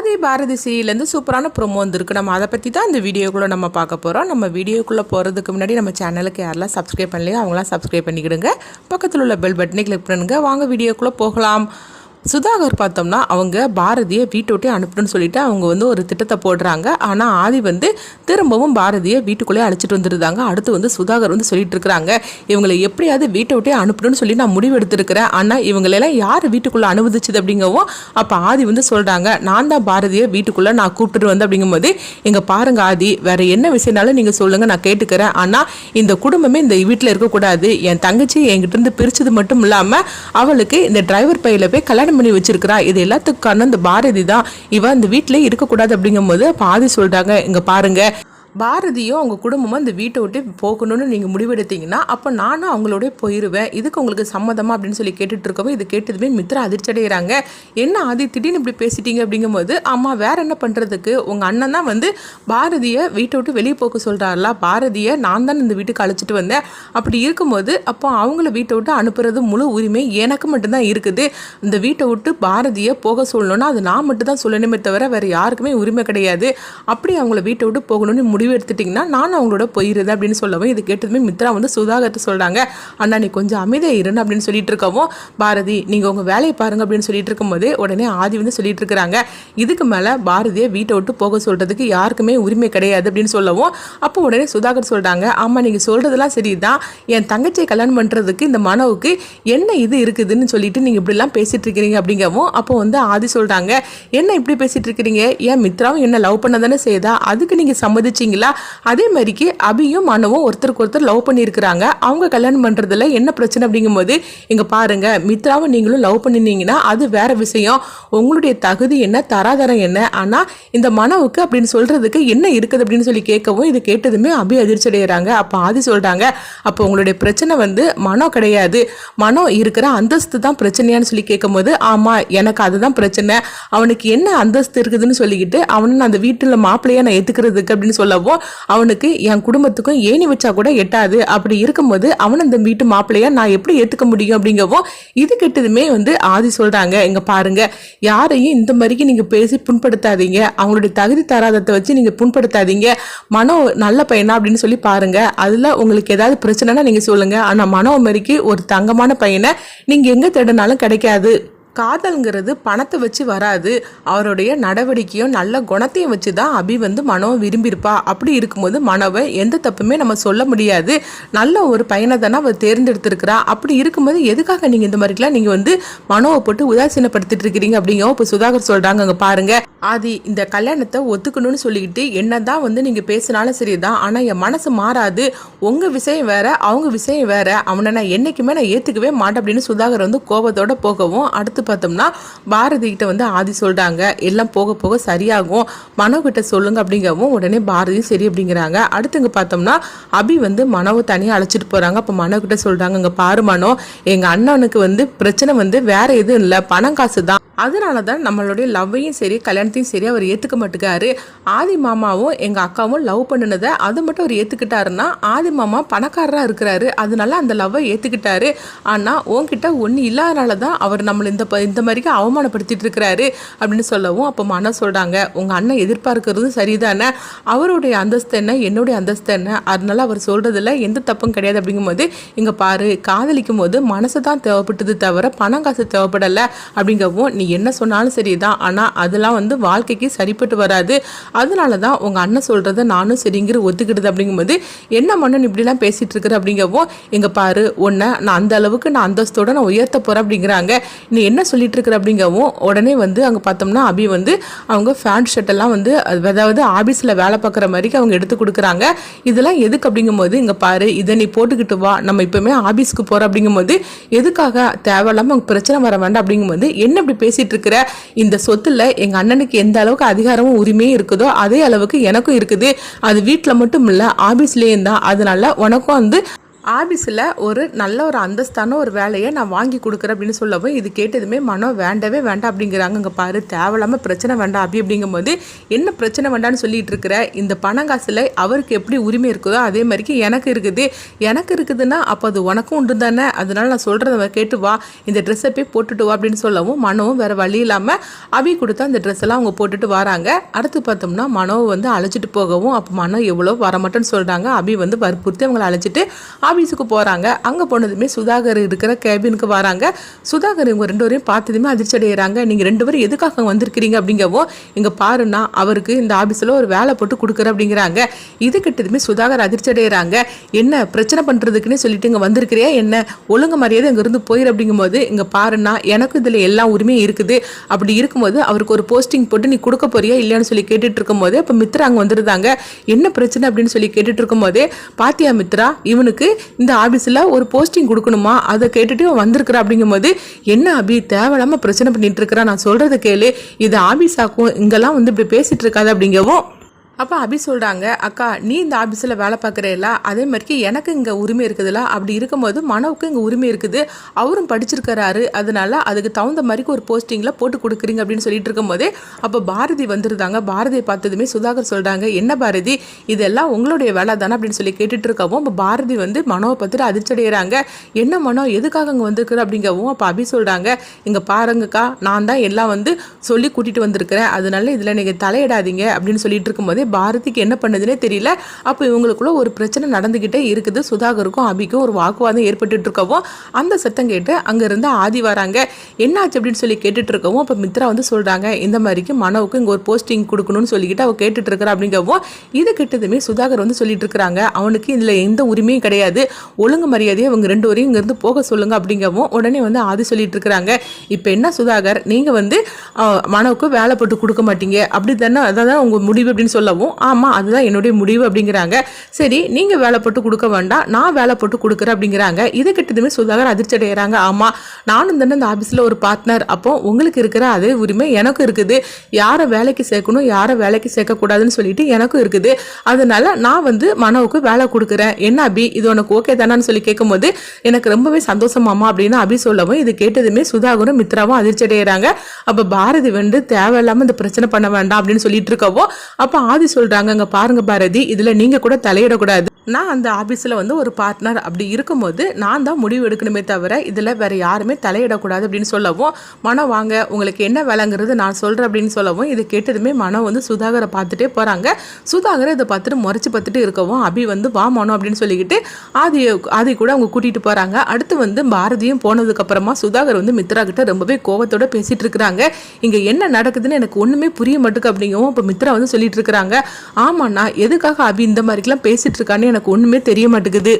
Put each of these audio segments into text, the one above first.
ஆதி பாரதி சீரியலேருந்து சூப்பரான ப்ரோமோ வந்திருக்கு. நம்ம அதை பற்றி தான் இந்த வீடியோக்குள்ளே நம்ம பார்க்க போகிறோம். நம்ம வீடியோக்குள்ளே போகிறதுக்கு முன்னாடி நம்ம சேனலுக்கு யாரெல்லாம் சப்ஸ்கிரைப் பண்ணலையோ அவங்களாம் சப்ஸ்கிரைப் பண்ணிக்கிடுங்க. பக்கத்தில் உள்ள பெல் பட்டனை கிளிக் பண்ணுங்க. வாங்க வீடியோக்குள்ளே போகலாம். சுதாகர் பார்த்தோம்னா அவங்க பாரதியை வீட்டை விட்டே அனுப்பணும்னு சொல்லிட்டு அவங்க ஒரு திட்டத்தை போடுறாங்க. ஆனால் ஆதி திரும்பவும் பாரதியை வீட்டுக்குள்ளே அழைச்சிட்டு வந்துருந்தாங்க. அடுத்து சுதாகர் சொல்லிட்டு இருக்கிறாங்க, இவங்களை எப்படியாவது வீட்டை விட்டே அனுப்பணும்னு சொல்லி நான் முடிவு எடுத்திருக்கிறேன். ஆனால் இவங்களெல்லாம் யார் வீட்டுக்குள்ளே அனுமதிச்சது அப்படிங்கவும் அப்போ ஆதி சொல்கிறாங்க, நான் தான் பாரதியை வீட்டுக்குள்ளே நான் கூப்பிட்டு வந்தேன். அப்படிங்கும்போது எங்கள் பாருங்க ஆதி, வேற என்ன விஷயம்னாலும் நீங்கள் சொல்லுங்கள், நான் கேட்டுக்கிறேன். ஆனால் இந்த குடும்பமே இந்த வீட்டில் இருக்கக்கூடாது. என் தங்கச்சி என்கிட்ட இருந்து பிரிச்சது மட்டும் இல்லாமல் அவளுக்கு இந்த டிரைவர் பையில போய் கல்யாணம் பண்ணி வச்சிருக்கிறா. இது எல்லாத்துக்கான இந்த பாரதி தான். இவன் இந்த வீட்டிலே இருக்கக்கூடாது. அப்படிங்கும் போது பாதி சொல்றாங்க, இங்க பாருங்க, பாரதியும் அவங்க குடும்பமும் இந்த வீட்டை விட்டு போகணும்னு நீங்கள் முடிவெடுத்தீங்கன்னா அப்போ நானும் அவங்களோட போயிடுவேன். இதுக்கு உங்களுக்கு சம்மதமா அப்படின்னு சொல்லி கேட்டுட்டு இருக்கவும் இது கேட்டதுமே மித்ரா அதிர்ச்சி அடைகிறாங்க. என்ன ஆதி திடீர்னு இப்படி பேசிட்டீங்க அப்படிங்கும்போது, ஆமாம் வேற என்ன பண்ணுறதுக்கு, உங்கள் அண்ணன் தான் பாரதியை வீட்டை விட்டு வெளியே போக சொல்கிறாருல, பாரதியை நான் தான் இந்த வீட்டுக்கு அழைச்சிட்டு வந்தேன். அப்படி இருக்கும்போது அப்போ அவங்கள வீட்டை விட்டு அனுப்புறது முழு உரிமை எனக்கு மட்டும்தான் இருக்குது. இந்த வீட்டை விட்டு பாரதியை போக சொல்லணும்னா அது நான் மட்டும் தான் சொல்லணுமே தவிர வேறு யாருக்குமே உரிமை கிடையாது. அப்படி அவங்கள வீட்டை விட்டு போகணும்னு முடிவு எடுத்துட்டிங்கன்னா நான் அவங்களோட போயிருது அப்படின்னு சொல்லவும் இது கேட்டதுமே மித்ரா சுதாகர்ட்ட சொல்கிறாங்க, அண்ணா நீ கொஞ்சம் அமைதியாக இருன்னு அப்படின்னு சொல்லிட்டு இருக்கவும், பாரதி நீங்கள் உங்கள் வேலையை பாருங்க அப்படின்னு சொல்லிட்டு இருக்கும்போது உடனே ஆதி சொல்லிட்டு இருக்கிறாங்க, இதுக்கு மேலே பாரதியை வீட்டை விட்டு போக சொல்கிறதுக்கு யாருக்குமே உரிமை கிடையாது அப்படின்னு சொல்லவும் அப்போ உடனே சுதாகர் சொல்கிறாங்க, ஆமாம் நீங்கள் சொல்கிறதெல்லாம் சரிதான், என் தங்கச்சியை கல்யாணம் பண்ணுறதுக்கு இந்த மனோவுக்கு என்ன இது இருக்குதுன்னு சொல்லிட்டு நீங்கள் இப்படிலாம் பேசிட்டு இருக்கிறீங்க அப்படிங்கவும் அப்போ ஆதி சொல்கிறாங்க, என்ன இப்படி பேசிட்டு இருக்கிறீங்க, ஏன் மித்ராவும் என்ன லவ் பண்ண தானே செய்தா, அதுக்கு நீங்கள் சம்மதிச்சிங்க. அதே மாதிரிக்கு அபியும் மனவும் ஒருத்தருக்கு ஒருத்தர் லவ் பண்ணியிருக்கிறாங்க. அவங்க கல்யாணம் பண்றதுல என்ன பிரச்சனை அப்படிங்கும்போது இங்க பாருங்க, மித்ராவும் நீங்களும் லவ் பண்ணிருந்தீங்கன்னா அது வேற விஷயம். உங்களுடைய தகுதி என்ன, தராதரம் என்ன, ஆனா இந்த மனவுக்கு அப்படின்னு சொல்றதுக்கு என்ன இருக்குது அப்படின்னு சொல்லி கேட்கவும் இது கேட்டதுமே அபி அதிர்ச்சி அடைகிறாங்க. அப்ப ஆதி சொல்றாங்க, அப்போ உங்களுடைய பிரச்சனை மனோ கிடையாது, மனோ இருக்கிற அந்தஸ்து தான் பிரச்சனையான்னு சொல்லி கேட்கும் போது, ஆமா எனக்கு அதுதான் பிரச்சனை, அவனுக்கு என்ன அந்தஸ்து இருக்குதுன்னு சொல்லிக்கிட்டு அவனை அந்த வீட்டுல மாப்பிள்ளையா நான் ஏத்துக்கிறதுக்கு அப்படின்னு சொல்லவும் அவனுக்கு என் குடும்பத்துக்கும் ஏணி வச்சா கூட எட்டாது. அப்படி இருக்கும்போது அவன் அந்த வீட்டு மாப்பிள்ளையா நான் எப்படி ஏத்துக்க முடியும் அப்படிங்கவும் இது கெட்டதுமே ஆதி சொல்றாங்க, இங்க பாருங்க யாரையும் இந்த மாதிரி நீங்க பேசி புண்படுத்தாதீங்க, அவங்களுடைய தகுதி தராதத்தை வச்சு நீங்க புண்படுத்தாதீங்க. மனோ நல்ல பையனா அப்படின்னு சொல்லி பாருங்க, அதுல உங்களுக்கு ஏதாவது பிரச்சனைனா நீங்க சொல்லுங்க. ஆனா மனோ மாதிரிக்கு ஒரு தங்கமான பையனை நீங்க எங்க தேடினாலும் கிடைக்காது. காதல்ங்கிறது பணத்தை வச்சு வராது, அவருடைய நடவடிக்கையும் நல்ல குணத்தையும் வச்சு தான் அபி மனோவை விரும்பியிருப்பா. அப்படி இருக்கும்போது மனோவை எந்த தப்புமே நம்ம சொல்ல முடியாது, நல்ல ஒரு பையனை தானே அவள் தேர்ந்தெடுத்திருக்கிறா. அப்படி இருக்கும்போது எதுக்காக நீங்கள் இந்த மாதிரிலாம் நீங்கள் மனோவை போட்டு உதாசீனப்படுத்திட்டு இருக்கிறீங்க அப்படிங்க. இப்போ சுதாகர் சொல்கிறாங்க, அங்கே பாருங்க ஆதி, இந்த கல்யாணத்தை ஒத்துக்கணும்னு சொல்லிக்கிட்டு என்னதான் நீங்கள் பேசினாலும் சரிதான், ஆனால் என் மனசு மாறாது, உங்கள் விஷயம் வேற அவங்க விஷயம் வேற, அவனை நான் என்னைக்குமே நான் ஏற்றுக்கவே மாட்டேன் அப்படின்னு சுதாகர் கோபத்தோட போகவும் அடுத்து பார்த்தோம்னா பாரதி கிட்ட ஆதி சொல்றாங்க, எல்லாம் போக போக சரியாகும், மனோ கிட்ட சொல்லுங்க அப்படிங்கவும் உடனே பாரதியும் சரி அப்படிங்கிறாங்க. அடுத்துங்க பார்த்தோம்னா அபி மனோவை தனியாக அழைச்சிட்டு போறாங்க. அப்போ மனோ கிட்ட சொல்றாங்க, இங்க பாரு மனோ, எங்க அண்ணனுக்கு பிரச்சனை வேற எதுவும் இல்லை, பணம் காசு தான், அதனாலதான் நம்மளுடைய லவ்வையும் சரி கல்யாணத்தையும் சரி அவர் ஏத்துக்க மாட்டேங்காரு. ஆதி மாமாவும் எங்க அக்காவும் லவ் பண்ணினதை அது மட்டும் அவர் ஏத்துக்கிட்டாருன்னா ஆதி மாமா பணக்காரரா இருக்கிறாரு, அதனால அந்த லவ்வை ஏத்துக்கிட்டாரு. ஆனா உன்கிட்ட ஒண்ணு இல்லாதனாலதான் அவர் நம்மள இந்த மாதிரிக்கு அவமானப்படுத்திட்டு இருக்கிறாரு அப்படின்னு சொல்லவும் அப்போ மனோ சொல்றாங்க, உங்க அண்ணன் எதிர்பார்க்கறது சரிதானே, அவருடைய அந்தஸ்து என்ன என்னுடைய அந்தஸ்து என்ன, அதனால அவர் சொல்றதுல எந்த தப்பும் கிடையாது. அப்படிங்கும்போது இங்க பாரு, காதலிக்கும் போது மனசு தான் தேவைப்பட்டது தவிர பணம் காசு தேவைப்படல அப்படிங்கவும், நீ என்ன சொன்னாலும் சரிதான், ஆனா அதெல்லாம் வாழ்க்கைக்கு சரிப்பட்டு வராது, அதனாலதான் உங்க அண்ணன் சொல்றத நானும் சரிங்கிற ஒத்துக்கிடுது. அப்படிங்கும்போது என்ன மன்னன் இப்படிலாம் பேசிட்டு இருக்கிற அப்படிங்கவும், எங்க பாரு உன்னை நான் அந்த அளவுக்கு நான் அந்தஸ்தோட நான் உயர்த்த போறேன் அப்படிங்கிறாங்க. நீ என்ன சொல்லிட்டு இருக்கிற அப்படிங்கவும் உடனே அங்க பார்த்தோம்னா அபி அவங்க ஃபேண்ட் ஷர்ட் எல்லாம் அதாவது ஆபீஸ்ல வேலை பார்க்குற மாதிரி அவங்க எடுத்து கொடுக்குறாங்க. இதெல்லாம் எதுக்கு அப்படிங்கும்போது, இங்க பாரு இதை நீ போட்டுக்கிட்டு வா, நம்ம இப்பவுமே ஆபீஸ்க்கு போறோம் அப்படிங்கும்போது எதுக்காக தேவையில்லாம பிரச்சனை வர வேண்டாம் அப்படிங்கும்போது, என்ன இப்படி பேசிட்டு இருக்கிற, இந்த சொத்துல எங்க அண்ணனுக்கு எந்த அளவுக்கு அதிகாரமும் உரிமையும் இருக்குதோ அதே அளவுக்கு எனக்கும் இருக்குது, அது வீட்டுல மட்டும் இல்ல ஆபீஸ்லயும் தான், அதனால உனக்கும் ஆஃபீஸில் ஒரு நல்ல ஒரு அந்தஸ்தான ஒரு வேலையை நான் வாங்கி கொடுக்குறேன் அப்படின்னு சொல்லவும் இது கேட்டதுமே மனம் வேண்டவே வேண்டாம் அப்படிங்கிறாங்க. இங்கே பாரு, தேவையில்லாமல் பிரச்சனை வேண்டாம் அப்படிங்கும்போது என்ன பிரச்சனை வேண்டான்னு சொல்லிட்டு இருக்கிற, இந்த பணங்காசில் அவருக்கு எப்படி உரிமை இருக்குதோ அதே மாதிரிக்கு எனக்கு இருக்குதுன்னா அப்போ அது உனக்கும் உண்டு தானே, அதனால நான் சொல்கிறத கேட்டு வா, இந்த ட்ரெஸ்ஸை போய் போட்டுட்டு வா அப்படின்னு சொல்லவும் மனவும் வேறு வழி இல்லாமல் அபி கொடுத்தா அந்த ட்ரெஸ் எல்லாம் அவங்க போட்டுட்டு வராங்க. அடுத்து பார்த்தோம்னா மனவை வந்து அழைச்சிட்டு போகவும் அப்போ மனம் எவ்வளோ வரமாட்டேன்னு சொல்கிறாங்க. அபி வந்து வற்புறுத்தி அவங்களை அழைச்சிட்டு ஆஃபீஸுக்கு போகிறாங்க. அங்கே போனதுமே சுதாகர் இருக்கிற கேபினுக்கு வராங்க. சுதாகர் இவங்க ரெண்டு பேரையும் பார்த்ததுமே அதிர்ச்சி அடைகிறாங்க. நீங்கள் ரெண்டு பேரும் எதுக்காக வந்திருக்கிறீங்க அப்படிங்கவும், இங்கே பாருன்னா அவருக்கு இந்த ஆஃபீஸில் ஒரு வேலை போட்டு கொடுக்குற அப்படிங்கிறாங்க. இது கிட்டதுமே சுதாகர் அதிர்ச்சி அடைகிறாங்க. என்ன பிரச்சனை பண்ணுறதுக்குன்னு சொல்லிட்டு இங்கே வந்திருக்கிறியா என்ன, ஒழுங்கு மரியாதை இங்கேருந்து போயிரு அப்படிங்கும்போது, இங்கே பாருன்னா எனக்கு இதில் எல்லா உரிமையும் இருக்குது, அப்படி இருக்கும்போது அவருக்கு ஒரு போஸ்டிங் போட்டு நீ கொடுக்க போறியா இல்லையான்னு சொல்லி கேட்டுட்டு இருக்கும்போது இப்போ மித்ரா அங்கே வந்துருந்தாங்க. என்ன பிரச்சனை அப்படின்னு சொல்லி கேட்டுட்டு இருக்கும்போதே, பாத்தியா மித்ரா, இவனுக்கு இந்த ஆபீஸில் ஒரு போஸ்டிங் கொடுக்கணுமா, அதை கேட்டுட்டு வந்திருக்கிற அப்படிங்கும்போது, என்ன அபி தேவையில்லாம பிரச்சனை பண்ணிட்டு இருக்கிறா, நான் சொல்றதை கேளு, இது ஆபீஸ் ஆக்கும், இங்கெல்லாம் வந்து இப்படி பேசிட்டு இருக்காது அப்படிங்கவும் அப்போ அபி சொல்கிறாங்க, அக்கா நீ இந்த ஆஃபீஸில் வேலை பார்க்குறேல்ல, அதே மாதிரி எனக்கு இங்கே உரிமை இருக்குதுல்ல, அப்படி இருக்கும்போது மனவுக்கு இங்கே உரிமை இருக்குது, அவரும் படிச்சிருக்கிறாரு, அதனால அதுக்கு தகுந்த மாதிரி ஒரு போஸ்டிங்கில் போட்டு கொடுக்குறீங்க அப்படின்னு சொல்லிட்டு இருக்கும்போதே அப்போ பாரதி வந்துருந்தாங்க. பாரதியை பார்த்ததுமே சுதாகர் சொல்கிறாங்க, என்ன பாரதி இதெல்லாம் உங்களுடைய வேலை தானே அப்படின்னு சொல்லி கேட்டுட்டு இருக்கவும் அப்போ பாரதி வந்து மனோவை பார்த்துட்டு அதிர்ச்சி அடைகிறாங்க. என்ன மனோ எதுக்காக அங்கே வந்திருக்குற அப்படிங்கவும் அப்போ அபி சொல்கிறாங்க, இங்கே பாருங்கக்கா நான் தான் எல்லாம் வந்து சொல்லி கூட்டிகிட்டு வந்திருக்கிறேன், அதனால இதில் நீங்கள் தலையிடாதீங்க அப்படின்னு சொல்லிட்டு இருக்கும்போதே பாரதிக்கு என்ன பண்ணுதுன்னே தெரியல. அப்போ இவங்களுக்குள்ள ஒரு பிரச்சனை நடந்துகிட்டே இருக்குது. சுதாகருக்கும் அபிக்கும் ஒரு வாக்குவாதம் ஏற்பட்டு இருக்கவும் அந்த சத்தம் கேட்டு அங்கிருந்து ஆதி வராங்க. என்னாச்சு அப்படின்னு சொல்லி கேட்டுட்டு இருக்கவும் அப்போ மித்ரா வந்து சொல்றாங்க, இந்த மாதிரிக்கு மனவுக்கு இங்கே ஒரு போஸ்டிங் கொடுக்கணும்னு சொல்லிக்கிட்டு அவ கேட்டுட்டு இருக்கிறா அப்படிங்கவும் இது கிட்டதுமே சுதாகர் வந்து சொல்லிட்டு இருக்கிறாங்க, அவனுக்கு இதில் எந்த உரிமையும் கிடையாது, ஒழுங்கு மரியாதையை அவங்க ரெண்டு வரையும் இங்கேருந்து போக சொல்லுங்க அப்படிங்கவும் உடனே வந்து ஆதி சொல்லிட்டு இருக்கிறாங்க. இப்போ என்ன சுதாகர், நீங்கள் வந்து மனவுக்கு வேலை போட்டு கொடுக்க மாட்டீங்க அப்படி தானே, அதான் உங்கள் முடிவு அப்படின்னு சொல்லவும் ஆமாம் அதுதான் என்னுடைய முடிவு அப்படிங்கிறாங்க. சரி நீங்கள் வேலை போட்டு கொடுக்க வேண்டாம், நான் வேலை போட்டு கொடுக்குறேன் அப்படிங்கிறாங்க. இது கிட்டதுமே சுதாகர் அதிர்ச்சி அடைகிறாங்க. ஆமாம் நானும் தானே இந்த ஆஃபீஸில் ஒரு பார்ட்னர், அப்போ உங்களுக்கு இருக்கிற அதே உரிமை எனக்கும் இருக்குது, யாரை வேலைக்கு சேர்க்கணும் யாரை வேலைக்கு சேர்க்கக்கூடாதுன்னு சொல்லிட்டு எனக்கும் இருக்குது, அதனால நான் வந்து மனோவுக்கு வேலை கொடுக்குறேன், என்ன அபி இது உனக்கு ஓகே தானான்னு சொல்லி கேட்கும்போது எனக்கு ரொம்பவே சந்தோஷமாமா அப்படின்னு அபி சொல்லவும் இது கேட்டதுமே சுதாகரும் மித்ராவும் அதிர்ச்சி அடைகிறாங்க. அப்போ பாரதி வந்து தேவையில்லாமல் இந்த பிரச்சனை பண்ண வேண்டாம் அப்படின்னு சொல்லிட்டு இருக்கவோ அப்போ ஆதி சொல்றாங்க, அங்க பாருங்க பாரதி இதுல நீங்க கூட தலையிடக்கூடாது, நான் அந்த ஆபீஸ்ல வந்து ஒரு பார்ட்னர், அப்படி இருக்கும்போது நான் தான் முடிவு எடுக்கணுமே தவிர இதுல வேற யாருமே தலையிடக்கூடாது அப்படின்னு சொல்லவும் மனோ வாங்க உங்களுக்கு என்ன வேலைங்கிறது நான் சொல்றேன் அப்படின்னு சொல்லவும் இது கேட்டதுமே மனோ வந்து சுதாகரை பார்த்துட்டே போறாங்க. சுதாகரை இதை பார்த்துட்டு முறைச்சு பார்த்துட்டு இருக்கவும் அபி வந்து வா மனோ அப்படின்னு சொல்லிக்கிட்டு ஆதி கூட அவங்க கூட்டிட்டு போறாங்க. அடுத்து வந்து பாரதியும் போனதுக்கு அப்புறமா சுதாகர் வந்து மித்ரா கிட்ட ரொம்பவே கோவத்தோட பேசிட்டு இருக்கிறாங்க. இங்க என்ன நடக்குதுன்னு எனக்கு ஒண்ணுமே புரிய மாட்டுக்கு அப்படிங்கவும் இப்போ மித்ரா வந்து சொல்லிட்டு இருக்கிறாங்க, ஆமாண்ணா எதுக்காக அபி இந்த மாதிரிக்கெல்லாம் பேசிட்டு இருக்கான்னு எனக்கு ஒண்ணுமே தெரிய மாட்டேங்குது,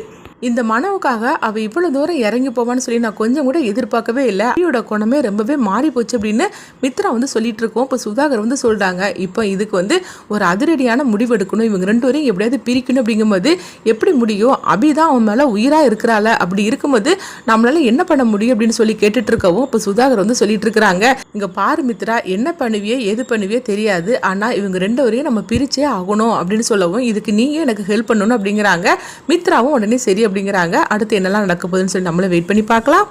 இந்த மனவுக்காக அவ இவ்வளவு தூரம் இறங்கி போவான்னு சொல்லி நான் கொஞ்சம் கூட எதிர்பார்க்கவே இல்லை, அபியோட குணமே ரொம்பவே மாறி போச்சு அப்படின்னு மித்ரா வந்து சொல்லிட்டு இருக்கோம். இப்போ சுதாகர் வந்து சொல்றாங்க, இப்போ இதுக்கு வந்து ஒரு அதிரடியான முடிவு எடுக்கணும், இவங்க ரெண்டு பேரும் எப்படியாவது பிரிக்கணும் அப்படிங்கும்போது எப்படி முடியும், அபிதான் அவன் மேல உயிரா இருக்கிறாள், அப்படி இருக்கும்போது நம்மளால என்ன பண்ண முடியும் அப்படின்னு சொல்லி கேட்டுட்டு இருக்கவும் இப்போ சுதாகர் வந்து சொல்லிட்டு இருக்கிறாங்க, இங்க பாரு மித்ரா என்ன பண்ணுவியே எது பண்ணுவியே தெரியாது, ஆனா இவங்க ரெண்டு வரையும் நம்ம பிரிச்சே ஆகணும் அப்படின்னு சொல்லவும் இதுக்கு நீங்க எனக்கு ஹெல்ப் பண்ணணும் அப்படிங்கிறாங்க. மித்ராவும் உடனே சரி அப்படிங்கிறாங்க. அடுத்து என்னெல்லாம் நடக்க போகுதுன்னு சொல்லி நம்மள வெயிட் பண்ணி பார்க்கலாம்.